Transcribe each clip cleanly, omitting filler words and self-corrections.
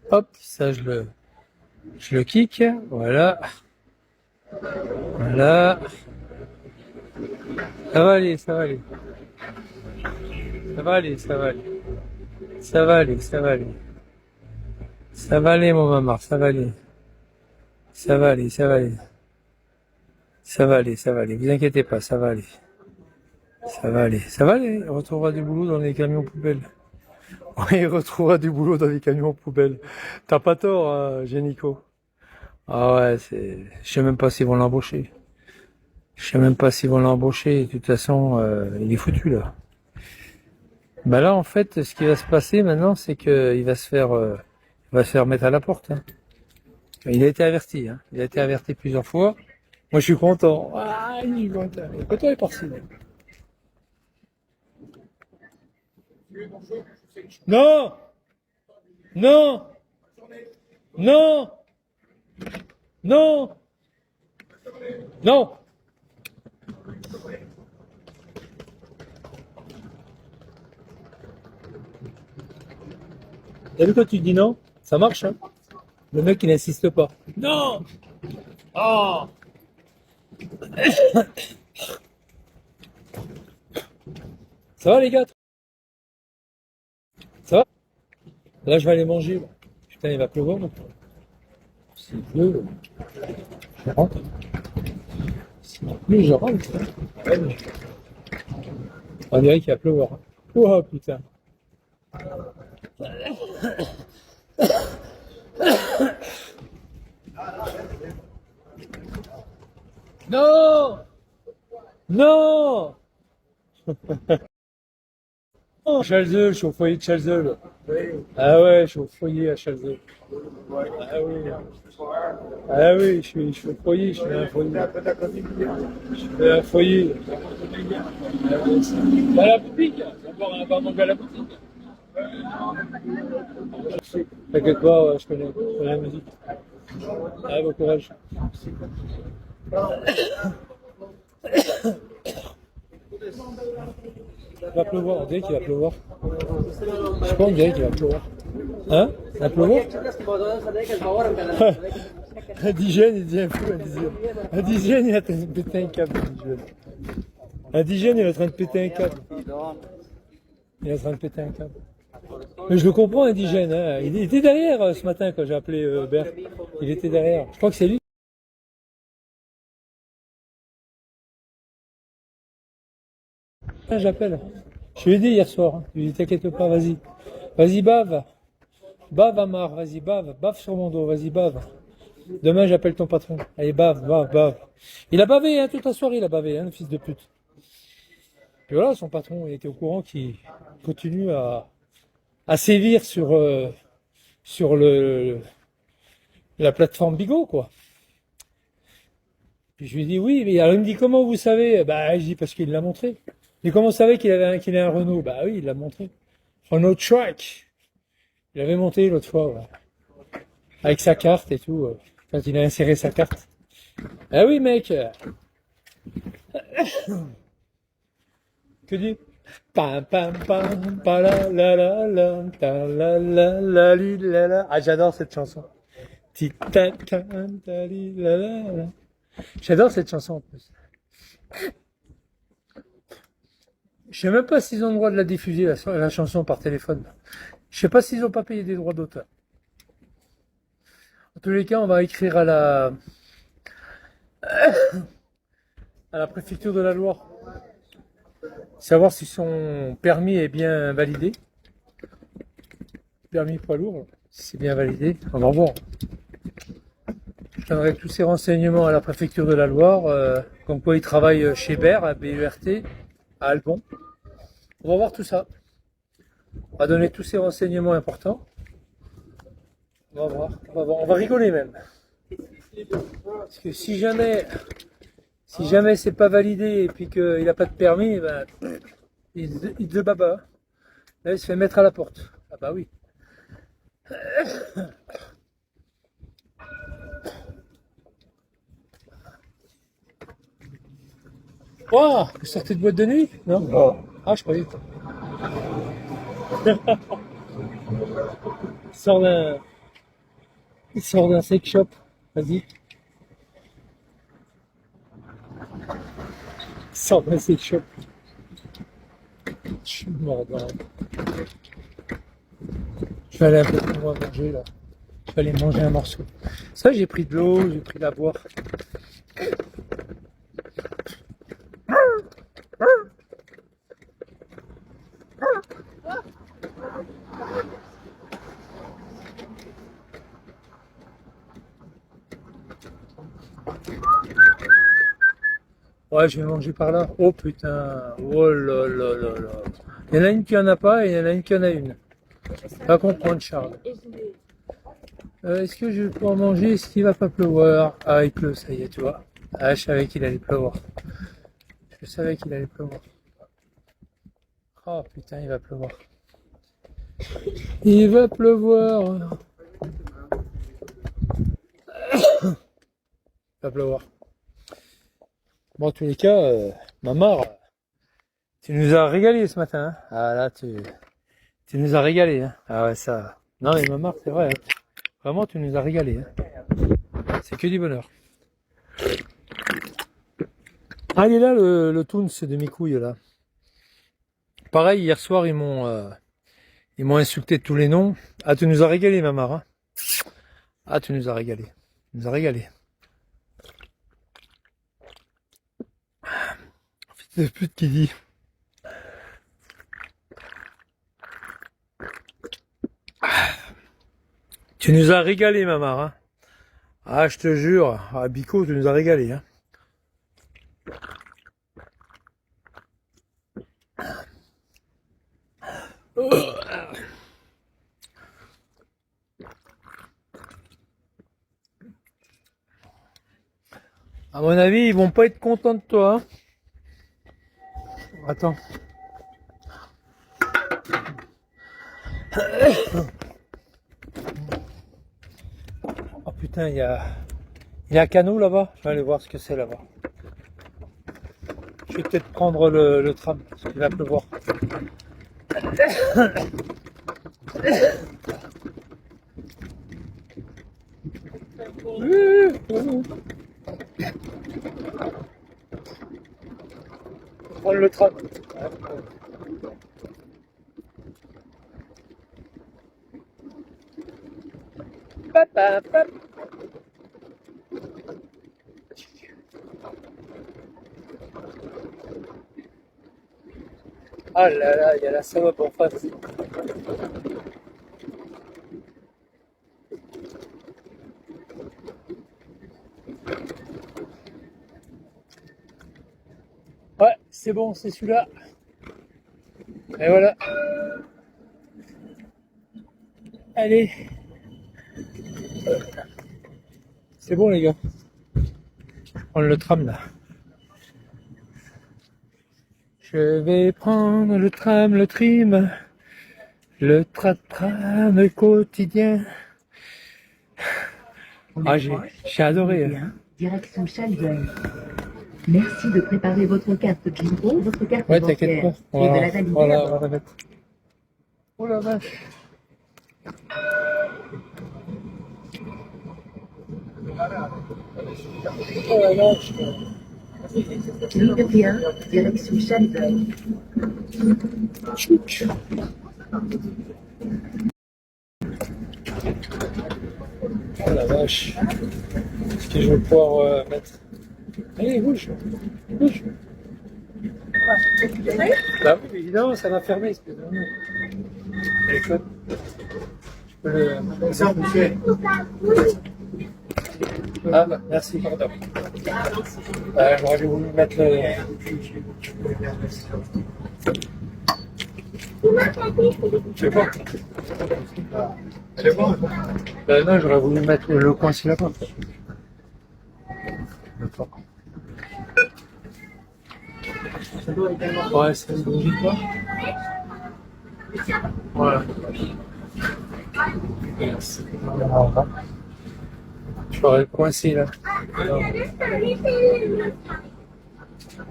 Hop, ça je le kick. Voilà. Voilà. Ça va aller, ça va aller. Ça va aller, ça va aller. Ça va aller, ça va aller. Ça va aller, mon maman, ça va aller. Ça va aller, ça va aller. Ça va aller, ça va aller. Vous inquiétez pas, ça va aller. Ça va aller. Ça va aller. On retrouvera du boulot dans les camions poubelles. Oui, on retrouvera du boulot dans les camions poubelles. T'as pas tort, hein, Génico. Ah ouais, je sais même pas s'ils vont l'embaucher. Je sais même pas s'ils vont l'embaucher. De toute façon, il est foutu, là. Bah là, en fait, ce qui va se passer maintenant, c'est il va se faire mettre à la porte, hein. Il a été averti, hein. Il a été averti plusieurs fois. Moi, je suis content. Ah, je suis content. Le coton est parti. Non! Non! Non! Non! Non! T'as vu quand tu dis non? Ça marche, hein? Le mec, il n'insiste pas. Non! Oh! Ça va, les gars? Ça va? Là, je vais aller manger, là. Putain, il va pleuvoir, maintenant. S'il pleut, je rentre. S'il pleut, je rentre, hein. Ouais, on dirait qu'il va pleuvoir, hein. Oh, putain. Non! Non! Oh, Chalzeux, je suis au foyer de Chalzeux, là. Ah ouais, je suis au foyer à Chalzeux. Ah oui. Ah oui, je suis au foyer, je suis à un foyer. Je suis à un foyer. À la boutique, on va manger à la boutique. T'inquiète pas, ouais, je connais la musique. Ah, bon courage. Il va pleuvoir, on dirait qu'il va pleuvoir. Je sais pas, on dirait qu'il va pleuvoir. Hein? Il va pleuvoir? Indigène, il devient fou, indigène. Indigène, il est en train de péter un câble, indigène. Indigène, il est en train de péter un câble. Il est en train de péter un câble. Mais je le comprends, indigène, hein. Il était derrière ce matin quand j'ai appelé Bert. Il était derrière. Je crois que c'est lui. J'appelle. Je lui ai dit hier soir, hein. Je lui ai dit, t'inquiète pas, vas-y. Vas-y, bave. Bave, Amar, vas-y, bave. Bave sur mon dos, vas-y, bave. Demain, j'appelle ton patron. Allez, bave, bave, bave. Il a bavé, hein, toute la soirée, il a bavé, hein, le fils de pute. Et voilà, son patron, il était au courant qu'il continue à sévir sur la plateforme Bigot, quoi. Puis je lui ai dit, oui, mais alors il me dit, comment vous savez? Bah, je dis, parce qu'il l'a montré. Et comment vous savez qu'il a un Renault? Bah oui, il l'a montré. Renault Track. Il avait monté l'autre fois, ouais. Avec sa carte et tout, quand il a inséré sa carte. Ah oui, mec. Que dit? Pam pam pam pa la la la la ta la la la li la la. Ah, j'adore cette chanson. Ti ta ta ta li la la la. J'adore cette chanson en plus. Je sais même pas s'ils ont le droit de la diffuser, la chanson par téléphone. Je sais pas s'ils ont pas payé des droits d'auteur. En tous les cas, on va écrire à la préfecture de la Loire. Savoir si son permis est bien validé. Permis poids lourd, si c'est bien validé. On va voir. Je donnerai tous ces renseignements à la préfecture de la Loire, comme quoi il travaille chez BER, à BERT, à Albon. On va voir tout ça. On va donner tous ces renseignements importants. On va voir, on va rigoler même. Parce que si jamais c'est pas validé et puis qu'il n'a pas de permis, ben, il de baba. Là, il se fait mettre à la porte. Ah bah oui. Oh, vous sortez de boîte de nuit? Non? Ah, je croyais. Il sort d'un, il sort d'un sex shop. Vas-y. Il sort d'un sex shop. Je suis mort de rêve. Je vais aller un peu plus loin manger là. Je vais aller manger un morceau. Ça, j'ai pris de l'eau, j'ai pris de la boire. Ouais, je vais manger par là. Oh putain. Oh là là là là. Il y en a une qui en a pas et il y en a une qui en a une. Pas comprendre, Charles. Est-ce que je vais pouvoir manger? Est-ce qu'il va pas pleuvoir? Ah, il pleut, ça y est, tu vois. Ah, je savais qu'il allait pleuvoir. Je savais qu'il allait pleuvoir. Oh putain, il va pleuvoir. Il va pleuvoir. Il va pleuvoir. Bon, en tous les cas, maman, tu nous as régalé ce matin. Hein. Ah là, tu nous as régalé. Hein. Ah ouais, ça. Non mais maman, c'est vrai. Hein. Vraiment, tu nous as régalé. Hein. C'est que du bonheur. Ah, il est là le Toons de mes couilles là. Pareil, hier soir, ils m'ont insulté de tous les noms. Ah, tu nous as régalé, maman. Hein. Ah, tu nous as régalé. Tu nous as régalé. Fils de pute qui dit. Tu nous as régalé, maman. Hein. Ah, je te jure. Ah, Bico, tu nous as régalé. Hein. À mon avis, ils vont pas être contents de toi. Hein. Attends. Oh putain, il y a un canot là-bas. Je vais aller voir ce que c'est là-bas. Je vais peut-être prendre le tram parce qu'il va pleuvoir. Prendre le tram. Ah là là, il y a la salope en face. Ouais, c'est bon, c'est celui-là. Et voilà. Allez. C'est bon les gars. Je vais prendre le tram là. Je vais prendre le tram, le trim, le tram quotidien. Ah, j'ai adoré. Hein. Direction Challenger. Merci de préparer votre carte Jumbo, votre carte ouais, t'inquiète pas. Et de la valider. Voilà, on va la mettre. Oh la vache. Oh la vache. Ligne 1, direction Challenger. Tchouk. Oh la vache. Est-ce que je vais pouvoir mettre... Allez, bouge. Bouge. Ah. Bah oui, évidemment, ça va fermer, espèce de nous. Téléphone. Je peux le... Ça, monsieur. Ah, bah, merci, pardon. J'aurais voulu mettre le... C'est bon. C'est bon. Non, j'aurais voulu mettre le coin ci là-bas. D'accord. Ouais, c'est logique, quoi. Voilà. Merci. Je l'aurais coincé là.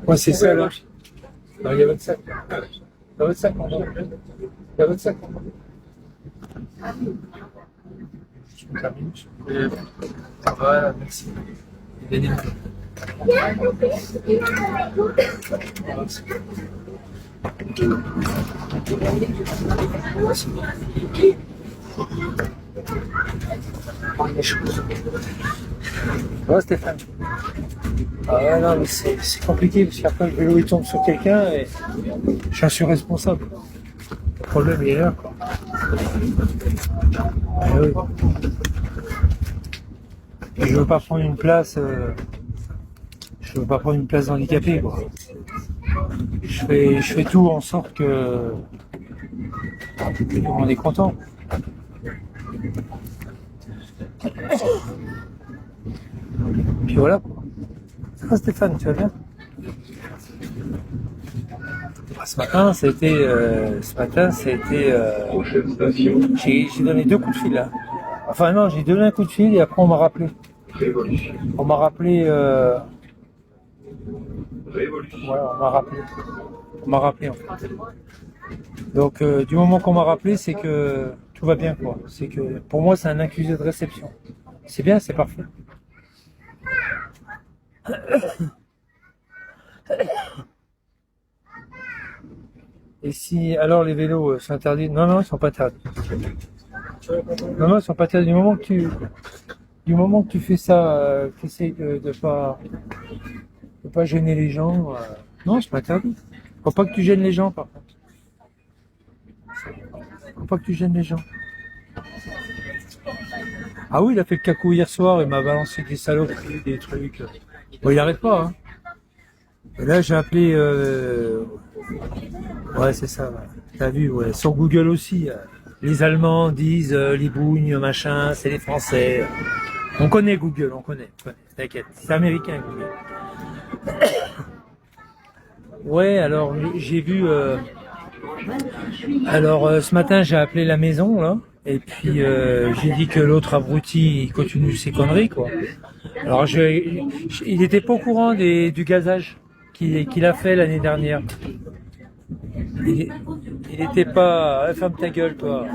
Coincé ça là. Non, il y a votre sac. Il y a votre sac, il y a votre sac. Je termine. Voilà, merci. Bien aimé. Ouais, Stéphane. Ah ouais, non, mais c'est compliqué parce qu'après le vélo il tombe sur quelqu'un et j'en suis responsable. Le problème il est là, quoi. Ah oui. Et je veux pas prendre une place. Je veux pas prendre une place handicapée, quoi. Je fais tout en sorte que tout le monde est content. Puis voilà. Ça va, Stéphane, tu vas bien? Ce matin, j'ai donné 2 coups de fil là. Enfin non, j'ai donné un coup de fil et après on m'a rappelé. On m'a rappelé. Voilà, on m'a rappelé en fait. Donc du moment qu'on m'a rappelé, c'est que tout va bien, quoi. C'est que pour moi, c'est un accusé de réception. C'est bien, c'est parfait. Et si alors les vélos sont interdits? Non, non, ils sont pas interdits. Non, non, ils sont pas interdits. Du moment que tu fais ça, que tu essayes de pas gêner les gens, non, c'est pas interdit. Faut pas que tu gênes les gens, par contre. Faut pas que tu gênes les gens. Ah oui, il a fait le cacou hier soir, il m'a balancé des saloperies, des trucs. Bon, il arrête pas, hein. Et là, j'ai appelé... Ouais, c'est ça, ouais. T'as vu, ouais. Sur Google aussi, les Allemands disent les bougnes, machin, c'est les Français. On connaît Google, on connaît. T'inquiète, c'est américain, Google. Ouais, alors, j'ai vu... Alors, ce matin, j'ai appelé la maison, là. Et puis, j'ai dit que l'autre abruti, il continue ses conneries, quoi. Alors, il n'était pas au courant du gazage qu'il a fait l'année dernière. Il n'était pas... Ah, ferme ta gueule, toi.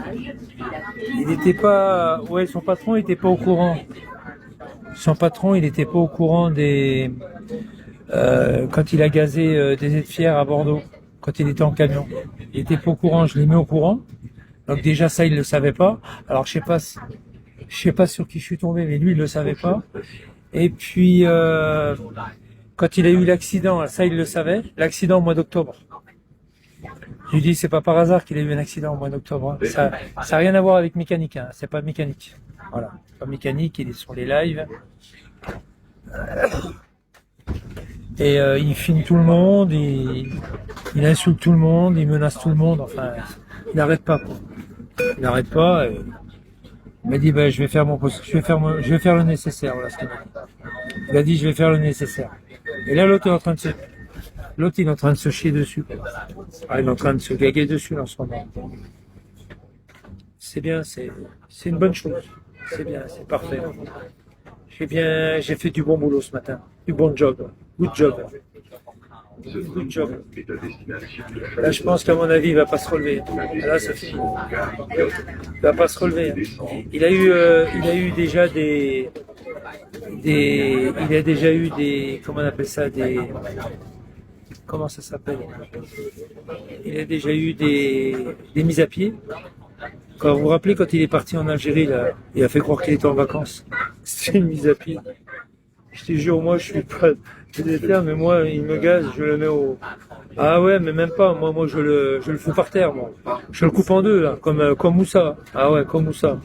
Il n'était pas... Ouais, son patron n'était pas au courant. Son patron, il n'était pas au courant des... quand il a gazé des aides fières à Bordeaux, quand il était en camion. Il n'était pas au courant, je l'ai mis au courant. Donc déjà, ça, il le savait pas. Alors, je sais pas sur qui je suis tombé, mais lui, il le savait pas. Et puis, quand il a eu l'accident, ça, il le savait. L'accident au mois d'octobre. Je lui dis, c'est pas par hasard qu'il a eu un accident au mois d'octobre. Hein. Ça n'a rien à voir avec mécanique. Hein. C'est pas mécanique. Voilà. Pas mécanique, il est sur les lives. Et il filme tout le monde, il insulte tout le monde, il menace tout le monde. Enfin, il n'arrête pas. Quoi. Il n'arrête pas. Et il m'a dit, ben, je vais faire le nécessaire. Voilà ce qu'il m'a dit. Il a dit, je vais faire le nécessaire. Et là, l'autre est en train de se chier dessus. Quoi. Ah, il est en train de se gaguer dessus en ce moment. C'est bien, c'est une bonne chose. C'est bien, c'est parfait. J'ai fait du bon boulot ce matin. Du bon job. Good job. Good job. Là, je pense qu'à mon avis, il va pas se relever. Là, c'est fini. Il va pas se relever. Il a eu déjà comment on appelle ça, comment ça s'appelle? Il a déjà eu des mises à pied. Quand vous vous rappelez, quand il est parti en Algérie, là, il a fait croire qu'il était en vacances. C'était une mise à pied. Je te jure, moi, je suis pas déter, mais moi, il me gaze, je le mets au... Ah ouais, mais même pas. Moi, je le fous par terre, moi. Je le coupe en deux, là, comme Moussa. Ah ouais, comme Moussa.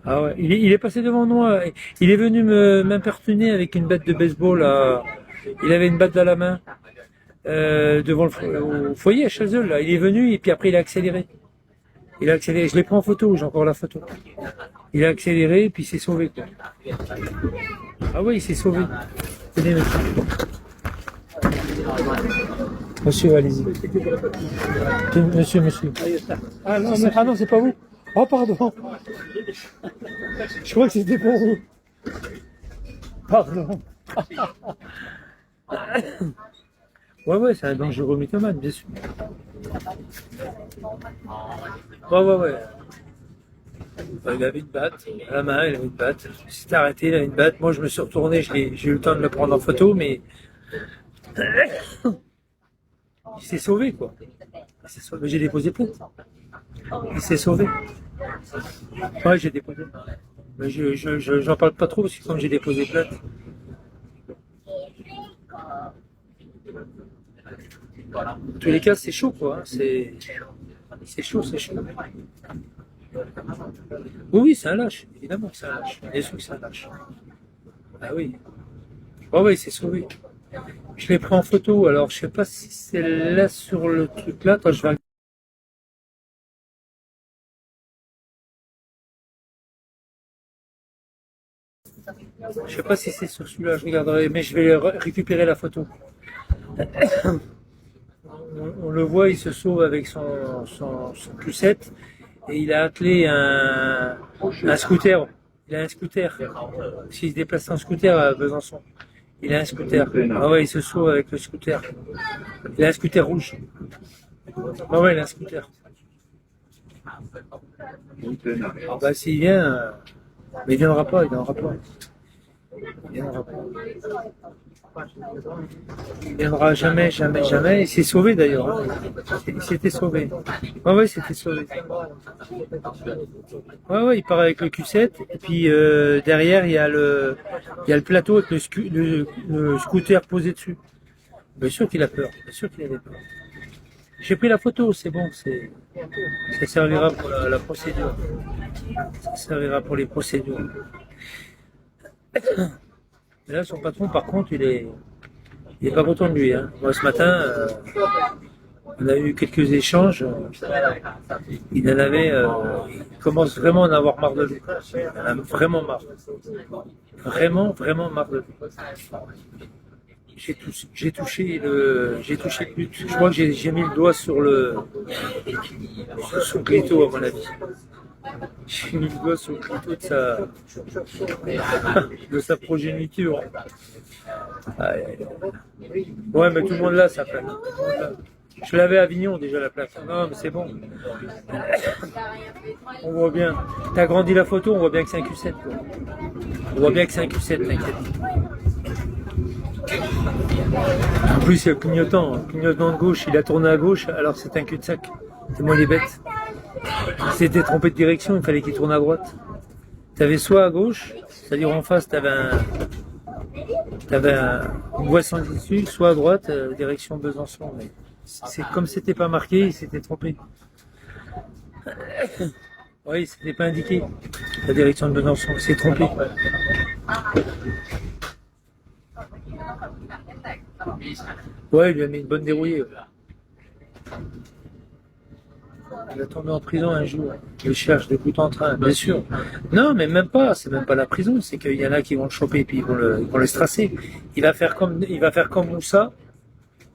Ah ouais. Il est passé devant moi. Il est venu m'impertonner avec une batte de baseball, là. Il avait une batte dans la main, devant au foyer, chez eux, là. Il est venu, et puis après, il a accéléré. Je l'ai pris en photo, j'ai encore la photo. Il a accéléré, puis il s'est sauvé, quoi. Ah oui, il s'est sauvé. Tenez, monsieur, allez-y. Monsieur. Ah non, c'est pas vous. Oh, pardon. Je crois que c'était pour vous. Pardon. Ouais, c'est un dangereux mythomane, bien sûr. Ouais. Il avait une batte à la main, il avait une batte. Il s'est arrêté, il avait une batte. Moi, je me suis retourné, j'ai eu le temps de le prendre en photo, mais il s'est sauvé, quoi. Il s'est sauvé. J'ai déposé plainte. Il s'est sauvé. Ouais, j'ai déposé. Mais j'en parle pas trop parce que comme j'ai déposé plainte. En tous les cas, c'est chaud, quoi. Hein. C'est chaud, c'est chaud. Oui, oui, c'est un lâche, évidemment que c'est un lâche. Bien sûr que c'est un lâche. Ah oui. Ouais, ouais, il s'est sauvé. Je l'ai pris en photo, alors je sais pas si c'est là sur le truc là. Attends, je sais pas si c'est sur celui-là, je regarderai, mais je vais récupérer la photo. On le voit, il se sauve avec son Q7 et il a attelé un scooter. Il a un scooter. S'il se déplace en scooter à Besançon, il a un scooter. Ah ouais, il se sauve avec le scooter. Il a un scooter rouge. Ah ouais, il a un scooter. Ah bah s'il vient, mais il viendra pas, il viendra pas. Il viendra pas. Il viendra jamais, jamais, jamais. Il s'est sauvé d'ailleurs. Hein. Il s'était sauvé. Ouais, ouais, il s'était sauvé. Ouais, ouais, il part avec le Q7 et puis derrière il y a le plateau avec le scooter posé dessus. Bien sûr qu'il a peur. Bien sûr qu'il avait peur. J'ai pris la photo, c'est bon, ça servira pour la procédure. Ça servira pour les procédures. Mais là, son patron, par contre, il est pas content de lui. Hein. Moi, ce matin, on a eu quelques échanges. Il en avait, il commence vraiment à en avoir marre de lui. Il en a vraiment marre. Vraiment, vraiment marre de lui. J'ai touché le but. Je crois que j'ai mis le doigt sur son clito, à mon avis. J'ai mis le doigt sur le clito de sa progéniture. Ouais, mais tout le monde l'a, sa plaque. Je l'avais à Avignon déjà, la plaque. Non, mais c'est bon. On voit bien. T'as agrandi la photo, on voit bien que c'est un Q7. Quoi. On voit bien que c'est un Q7, t'inquiète. En plus, il y a le clignotant. Le clignotant de gauche, il a tourné à gauche, alors c'est un cul-de-sac. C'est moi les bêtes. Il s'était trompé de direction, il fallait qu'il tourne à droite. T'avais soit à gauche, c'est-à-dire en face, une voie sans issue, soit à droite, direction Besançon. Mais c'est comme c'était pas marqué, il s'était trompé. Oui, c'était pas indiqué. La direction de Besançon, il s'est trompé. Ouais, il lui a mis une bonne dérouillée. Il va tomber en prison un jour. Il cherche de bout en train, bien sûr. Non, mais même pas. C'est même pas la prison. C'est qu'il y en a qui vont le choper et puis ils vont le strasser. Il va faire comme Moussa.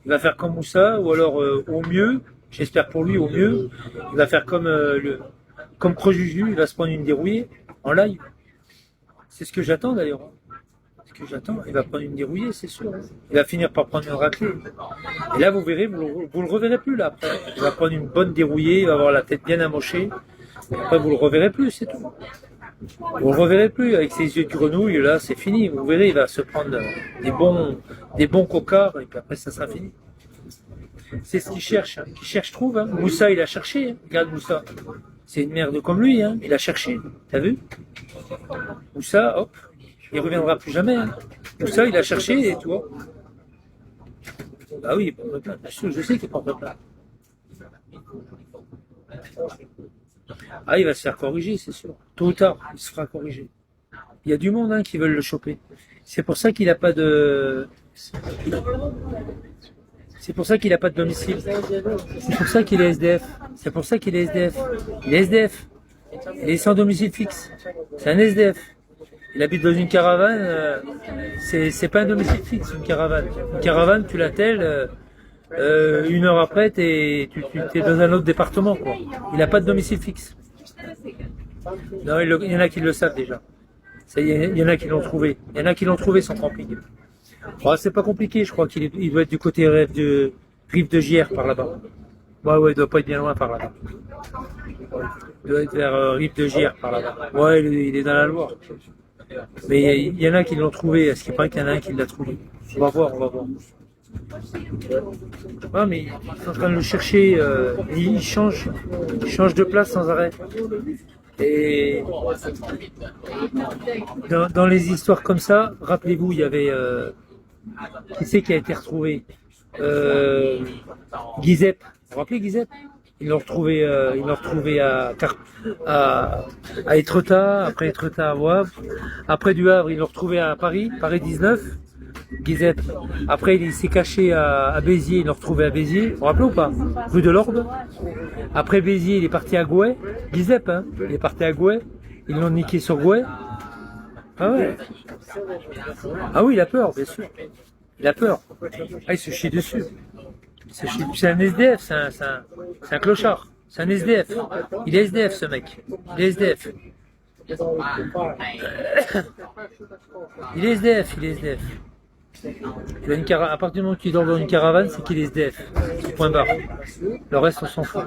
Il va faire comme Moussa, ou alors au mieux, j'espère pour lui au mieux, il va faire comme Crojuju, il va se prendre une dérouillée en live. C'est ce que j'attends d'ailleurs. Que j'attends, il va prendre une dérouillée, c'est sûr. Il va finir par prendre une raclée. Et là, vous verrez, vous le reverrez plus là après. Il va prendre une bonne dérouillée, il va avoir la tête bien amochée. Et après, vous le reverrez plus, c'est tout. Vous le reverrez plus avec ses yeux de grenouille, là, c'est fini. Vous verrez, il va se prendre des bons cocards, et puis après, ça sera fini. C'est ce qu'il cherche. Qu'il cherche, trouve. Hein. Moussa, il a cherché. Hein. Regarde Moussa. C'est une merde comme lui, hein. Il a cherché. T'as vu? Moussa, hop. Il reviendra plus jamais. Hein. Tout ça, il a cherché et tu vois. Bah oui, il porte plainte. Je sais qu'il porte plainte. Ah, il va se faire corriger, c'est sûr. Tôt ou tard, il se fera corriger. Il y a du monde hein, qui veulent le choper. C'est pour ça qu'il n'a pas de. C'est pour ça qu'il n'a pas de domicile. C'est pour ça qu'il est SDF. C'est pour ça qu'il est SDF. Il est SDF. Il est sans domicile fixe. C'est un SDF. Il habite dans une caravane, c'est pas un domicile fixe une caravane. Une caravane, tu l'attelles, une heure après, tu es dans un autre département. Quoi. Il n'a pas de domicile fixe. Non, il y en a qui le savent déjà. Il y en a qui l'ont trouvé. Il y en a qui l'ont trouvé son camping. Oh, c'est pas compliqué, je crois qu'il doit être du côté Rive de Giers par là-bas. Ouais, il doit pas être bien loin par là-bas. Il doit être vers Rive de Gier par là-bas. Ouais, il est dans la Loire. Mais il y en a qui l'ont trouvé. Est-ce qu'il paraît qu'il y en a un qui l'a trouvé? On va voir, on va voir. Ah, mais ils sont en train de le chercher. Il change de place sans arrêt. Et dans les histoires comme ça, rappelez-vous, il y avait qui c'est qui a été retrouvé? Guizep. Vous vous rappelez Guizep? Ils l'ont retrouvé à Étretat, après Étretat à Wavre, après du Havre, ils l'ont retrouvé à Paris, Paris 19, Guizep. Après, il s'est caché à Béziers, ils l'ont retrouvé à Béziers, vous vous rappelez ou pas? Rue de l'Orbe. Après Béziers, il est parti à Gouet, Guizep, hein, il est parti à Gouet, ils l'ont niqué sur Gouet. Ah ouais. Ah oui, il a peur, bien sûr. Il a peur. Ah, il se chie dessus. C'est un SDF, c'est un clochard. C'est un SDF. Il est SDF, ce mec. Il est SDF. Il est SDF, il est SDF. À partir du moment qu'il dort dans une caravane, c'est qu'il est SDF. Point barre. Le reste, on s'en fout.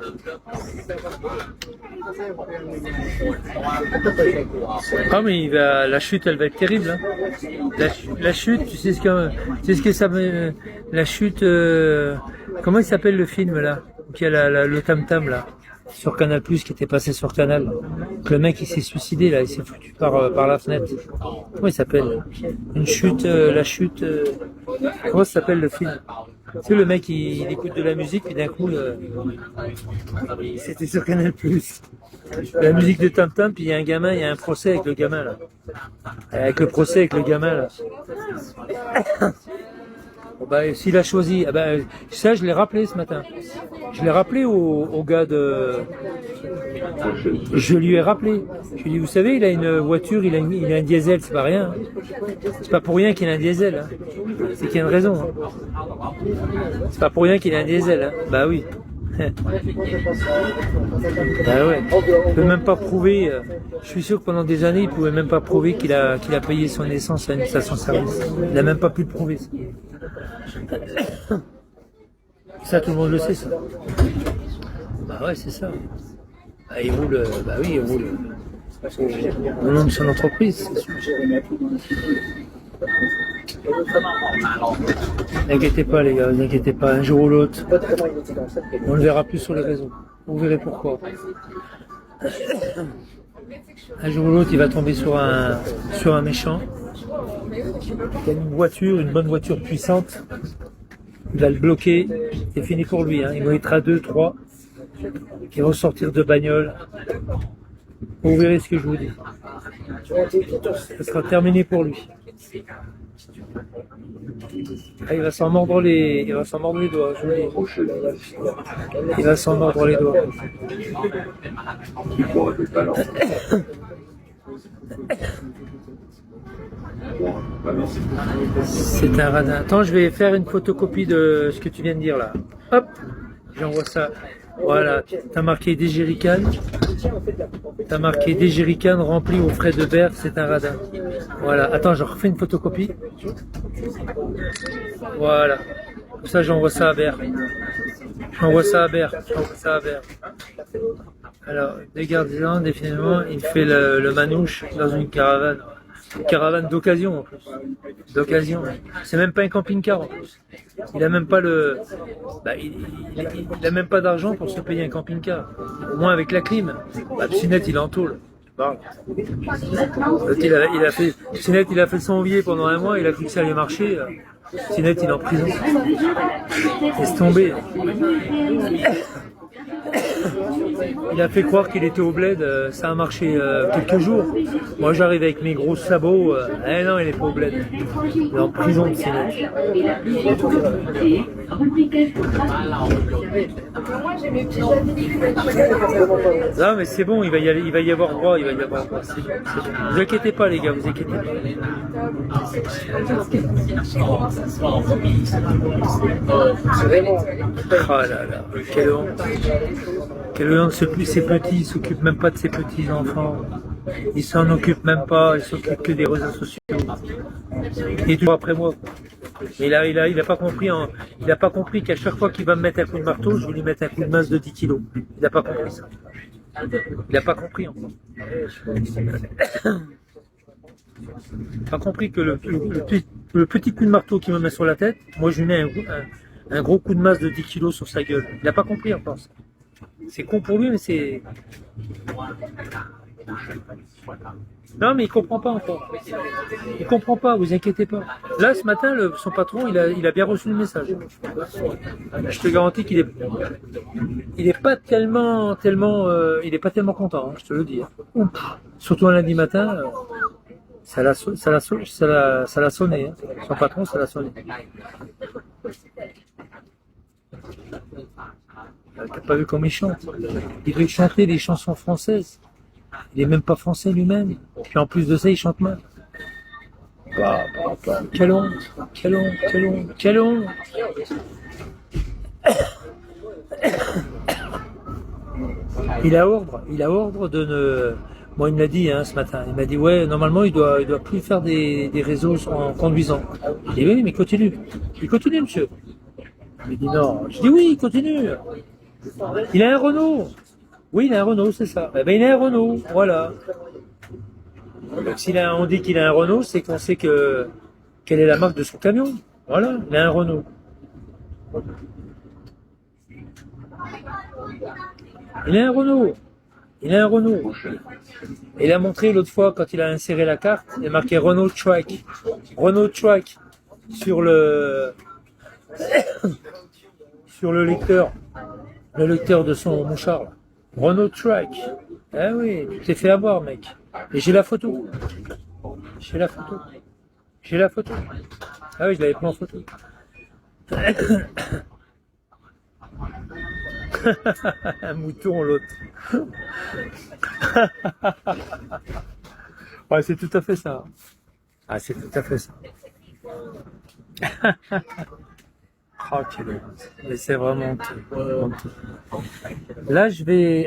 Ah, mais la chute, elle va être terrible. Hein. La chute, tu sais ce que ça me. La chute. Comment il s'appelle le film là? Qui a le tam-tam là sur Canal+, qui était passé sur Canal. Le mec il s'est suicidé là, il s'est foutu par la fenêtre. Comment il s'appelle? Une chute, la chute. Comment ça s'appelle le film? Tu sais, le mec il écoute de la musique et d'un coup c'était sur Canal+. La musique de Tam Tam, puis il y a un gamin, il y a un procès avec le gamin là. Avec le procès avec le gamin là. Bon, bah, s'il a choisi, ah bah, ça je l'ai rappelé ce matin. Je l'ai rappelé au gars de. Je lui ai rappelé. Je lui ai dit, vous savez, il a une voiture, il a un diesel, c'est pas rien. C'est pas pour rien qu'il a un diesel. Hein. C'est qu'il y a une raison. Hein. C'est pas pour rien qu'il a un diesel. Hein. Bah oui. Bah ouais. Il peut même pas prouver. Je suis sûr que pendant des années, il pouvait même pas prouver qu'il a payé son essence à une station-service. Il n'a même pas pu le prouver. Ça, tout le monde le sait, ça. Bah ouais, c'est ça. Bah, il roule. Bah oui, il roule. Au nom de son entreprise, c'est sûr. N'inquiétez pas les gars, n'inquiétez pas, un jour ou l'autre, on le verra plus sur les réseaux. Vous verrez pourquoi. Un jour ou l'autre, il va tomber sur un méchant. Il a une bonne voiture puissante. Il va le bloquer, c'est fini pour lui. Hein. Il va être à 2, 3. Ils vont sortir de bagnole. Vous verrez ce que je vous dis. Ce sera terminé pour lui. Ah, il va s'en mordre les doigts, je vous le dis. Il va s'en mordre les doigts. C'est un radin. Attends, je vais faire une photocopie de ce que tu viens de dire là. Hop, j'envoie ça. Voilà, t'as marqué des jerrycans. T'as marqué des jerrycans remplis aux frais de berre, c'est un radin. Voilà, attends, je refais une photocopie. Voilà. Comme ça, j'envoie ça à Berre. J'envoie ça à Berre. Alors, des gardiens, définitivement, il fait le manouche dans une caravane. Une caravane d'occasion en plus. D'occasion. C'est même pas un camping-car en plus. Il a même pas il a même pas d'argent pour se payer un camping-car. Au moins avec la clim. Bah, Pinette, il est en tôle. Pinette, il a fait son vieux pendant un mois, il a cru que ça allait marcher. Pinette, il est en prison. Laisse tomber. Il a fait croire qu'il était au bled, ça a marché quelques jours. Moi j'arrive avec mes gros sabots, non il est pas au bled. Il est en prison de Pinette. Non mais c'est bon, il va y avoir droit, C'est bon. Vous inquiétez pas les gars, vous inquiétez pas. Oh là là, quelle honte. Quelle honte, ces petits, il s'occupe même pas de ses petits enfants. Il s'en occupe même pas, il s'occupe que des réseaux sociaux. Il est toujours après moi. Et là, il a pas compris, il a pas compris qu'à chaque fois qu'il va me mettre un coup de marteau, je vais lui mettre un coup de masse de 10 kilos. Il n'a pas compris ça. Il n'a pas compris encore. Il n'a pas compris que le petit coup de marteau qu'il me met sur la tête, moi je lui mets un gros coup de masse de 10 kilos sur sa gueule. Il n'a pas compris encore ça. C'est con pour lui, mais c'est... Non, mais il comprend pas encore. Il comprend pas, vous inquiétez pas. Là, ce matin, son patron, il a bien reçu le message. Je te garantis il est pas tellement, il est pas tellement content, hein, je te le dis. Hein. Surtout un lundi matin, ça l'a sonné. Hein. Son patron, ça l'a sonné. T'as pas vu comme il chante? Il veut chanter des chansons françaises. Il est même pas français lui-même. Puis en plus de ça, il chante mal. Quelle honte, quelle honte, quelle honte, quelle honte. Il a ordre de ne... Moi, il me l'a dit hein, ce matin. Il m'a dit, ouais, normalement, il doit plus faire des réseaux en conduisant. Je dis, oui, mais continue. Il continue, monsieur. Il dit, non. Je dis, oui, il continue. Il a un Renault. Oui, il a un Renault, c'est ça. Eh ben, il a un Renault, voilà. Donc, on dit qu'il a un Renault, c'est qu'on sait quelle est la marque de son camion. Voilà, il a un Renault. Il a un Renault. Il a un Renault. Et il a montré l'autre fois, quand il a inséré la carte, il a marqué Renault Track. Renault Track sur le lecteur. Le lecteur de son mouchard. Là. Renault Track. Ah oui, tu t'es fait avoir, mec. Et j'ai la photo. J'ai la photo. J'ai la photo. Ah oui, je l'avais pris en photo. Un mouton, l'autre. Ouais, c'est tout à fait ça. Ah, c'est tout à fait ça. Oh, quelle honte. Mais c'est vraiment honteux. Là,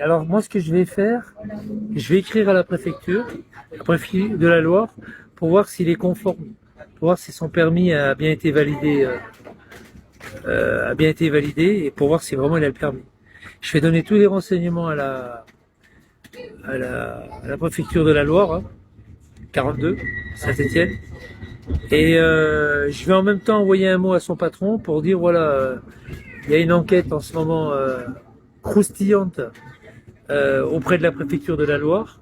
alors moi, ce que je vais faire, je vais écrire à la préfecture de la Loire, pour voir s'il est conforme, pour voir si son permis a bien été validé, et pour voir si vraiment il a le permis. Je vais donner tous les renseignements à la préfecture de la Loire, hein, 42, Saint-Étienne. Et je vais en même temps envoyer un mot à son patron pour dire voilà, il y a une enquête en ce moment croustillante auprès de la préfecture de la Loire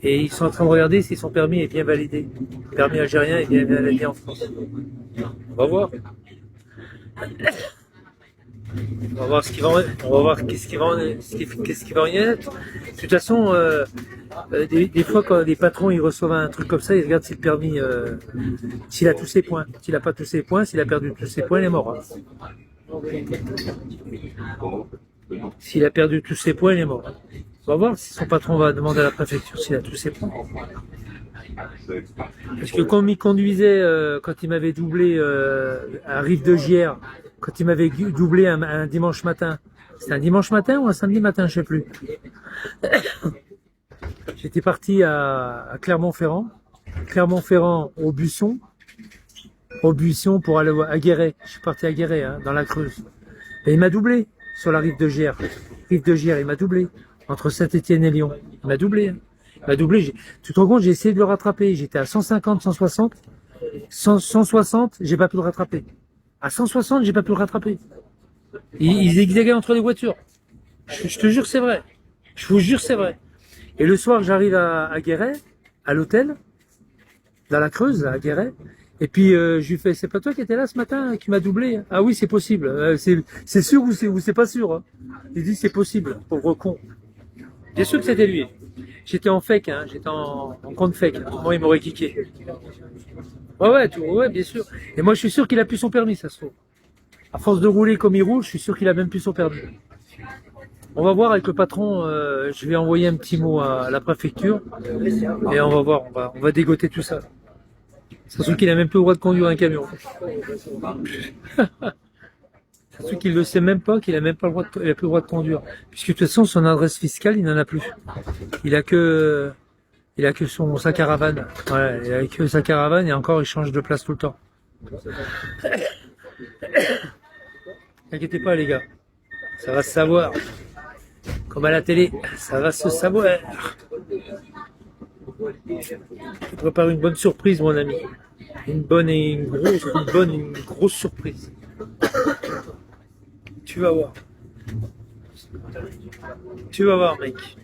et ils sont en train de regarder si son permis est bien validé. Le permis algérien est bien validé en France. On va voir. On va voir qu'est-ce qui va en être. De toute façon, des fois quand les patrons ils reçoivent un truc comme ça, ils regardent si le permis, s'il a tous ses points. S'il n'a pas tous ses points, s'il a perdu tous ses points, il est mort. Hein. S'il a perdu tous ses points, il est mort. On va voir si son patron va demander à la préfecture s'il a tous ses points. Parce que comme il conduisait, quand il m'avait doublé à Rive de Gier, quand il m'avait doublé un dimanche matin, c'était un dimanche matin ou un samedi matin, je sais plus. J'étais parti à Clermont-Ferrand au Buisson pour aller à Guéret. Je suis parti à Guéret, hein, dans la Creuse. Et il m'a doublé sur la Rive de Gier. Il m'a doublé entre Saint-Étienne et Lyon. Il m'a doublé. Hein. Il m'a doublé. Tu te rends compte, j'ai essayé de le rattraper. J'étais à 150, 160. 160, j'ai pas pu le rattraper. À 160, j'ai pas pu le rattraper. Il zigzaguait entre les voitures. Je te jure, c'est vrai. Je vous jure, c'est vrai. Et le soir, j'arrive à Guéret, à l'hôtel, dans la Creuse, à Guéret. Et puis, je lui fais, c'est pas toi qui étais là ce matin, qui m'a doublé? Ah oui, c'est possible. C'est sûr ou c'est pas sûr? Hein. Il dit, c'est possible, pauvre con. Bien sûr que c'était lui. J'étais en fake, hein. J'étais en compte fake. Moi, il m'aurait kické. Ouais, bien sûr. Et moi, je suis sûr qu'il a plus son permis, ça se trouve. À force de rouler comme il roule, je suis sûr qu'il a même plus son permis. On va voir avec le patron, je vais envoyer un petit mot à la préfecture et on va voir, on va dégoter tout ça. Ça se trouve qu'il a même plus le droit de conduire un camion. Ça se trouve qu'il ne sait même pas qu'il a même pas le droit il a plus le droit de conduire. Puisque de toute façon, son adresse fiscale, il n'en a plus. Il a que Il a que sa caravane. Ouais, il a que sa caravane et encore il change de place tout le temps. N'inquiétez pas les gars, ça va se savoir. Comme à la télé, ça va se savoir. Je prépare une bonne surprise mon ami. Une bonne et une grosse surprise. Tu vas voir. Tu vas voir mec.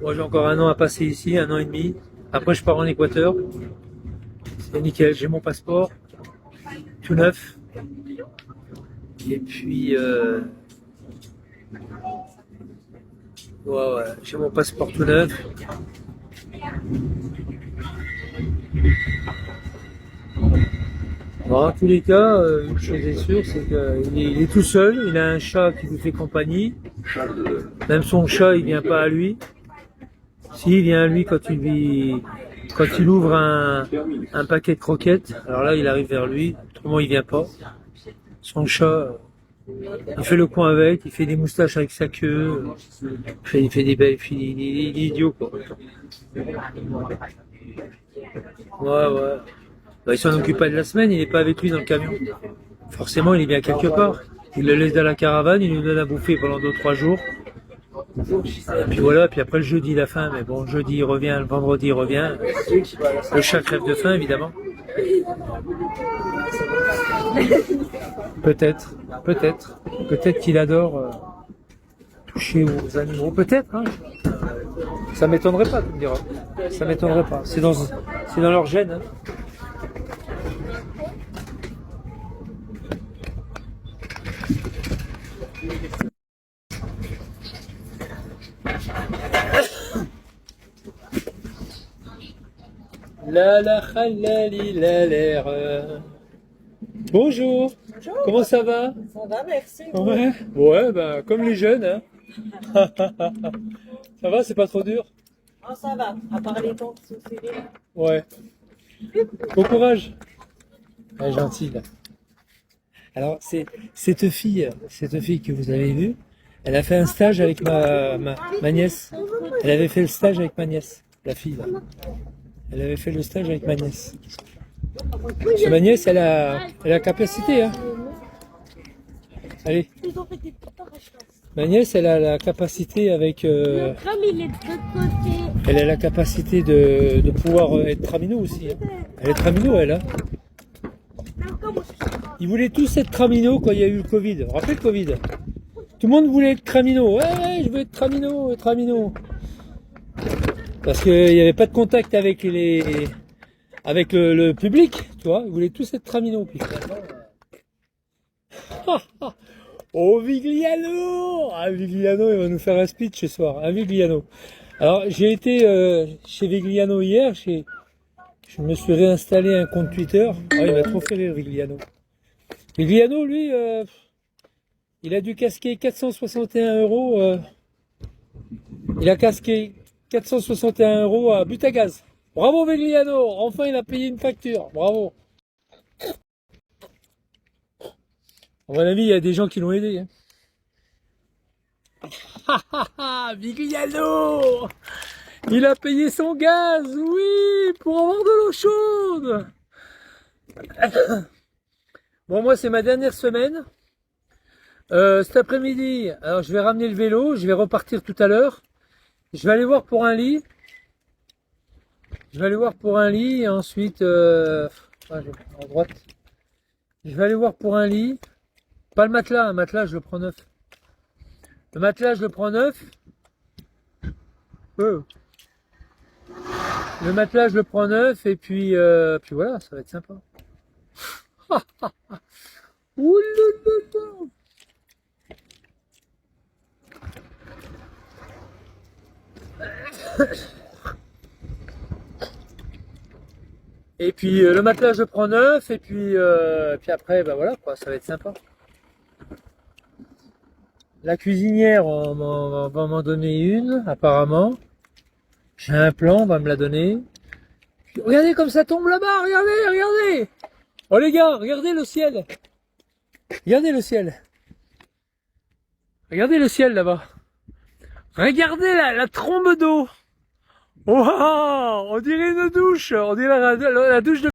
Moi j'ai encore un an à passer ici, un an et demi. Après je pars en Équateur. C'est nickel, j'ai mon passeport tout neuf. Et puis ouais, j'ai mon passeport tout neuf. Bon, en tous les cas, une chose est sûre, c'est qu'il est tout seul, il a un chat qui lui fait compagnie. Même son chat, il vient pas à lui. Si, il vient à lui quand il ouvre un paquet de croquettes. Alors là, il arrive vers lui, autrement il vient pas. Son chat, il fait le coin avec, il fait des moustaches avec sa queue, il fait des belles filles, il est idiot quoi. Ouais. Bah, il s'en occupe pas de la semaine, il n'est pas avec lui dans le camion. Forcément, il est bien quelque part. Il le laisse dans la caravane, il nous donne à bouffer pendant 2-3 jours. Et puis voilà, puis après le jeudi il a faim, mais bon, le jeudi il revient, le vendredi il revient. Le chat crève de faim évidemment. Peut-être qu'il adore toucher aux animaux, peut-être. Hein. Ça m'étonnerait pas, tu me diras. Ça m'étonnerait pas. C'est dans leur gène. Hein. La khalali la l'air. Bonjour. Bonjour. Comment ça va? Ça va, merci. Ouais, bah comme les jeunes. Hein. Ça va, c'est pas trop dur? Oh, ça va, à part les tons qui sont serrés. Ouais. Bon courage. Elle est gentille. Là. Alors, cette fille que vous avez vue, elle a fait un stage avec ma nièce. Elle avait fait le stage avec ma nièce, la fille. Là. Elle avait fait le stage avec ma nièce. Parce que ma nièce, elle a la capacité. Hein. Allez. Ma nièce, elle a la capacité avec. Comme il est de côté. Elle a la capacité de pouvoir être tramino aussi. Hein. Elle est tramino, elle. Hein. Ils voulaient tous être tramino quand il y a eu le Covid. Vous vous rappelez le Covid? Tout le monde voulait être tramino. Ouais, je veux être tramino. Parce qu'il n'y avait pas de contact avec le public, tu vois. Ils voulaient tous être tramino. Puis oh, Vigliano! Ah, Vigliano, il va nous faire un speech ce soir. Un Vigliano. Alors, j'ai été chez Vigliano hier. Je me suis réinstallé un compte Twitter. Ah, il m'a trop fait rire, Vigliano. Vigliano, lui, il a dû casquer 461 €. Il a casqué 461 € à Butagaz. Bravo Vigliano, enfin il a payé une facture. Bravo. À mon avis, il y a des gens qui l'ont aidé. Hein. Vigliano, il a payé son gaz, oui, pour avoir de l'eau chaude. Bon, moi, c'est ma dernière semaine. Cet après-midi, alors je vais ramener le vélo, je vais repartir tout à l'heure. Je vais aller voir pour un lit. Et ensuite, je vais à droite. Je vais aller voir pour un lit. Pas le matelas, un matelas, je le prends neuf. Le matelas, je le prends neuf. Le matelas, je le prends neuf, et puis voilà, ça va être sympa. Ouh là là là. Et puis le matelas je prends neuf et puis après bah voilà quoi, ça va être sympa. La cuisinière on va m'en donner une apparemment. J'ai un plan, on va me la donner. Puis, regardez comme ça tombe là-bas, regardez. Oh les gars, regardez le ciel. Regardez le ciel. Regardez le ciel là-bas. Regardez la trombe d'eau. Wow, on dirait une douche. On dirait la douche de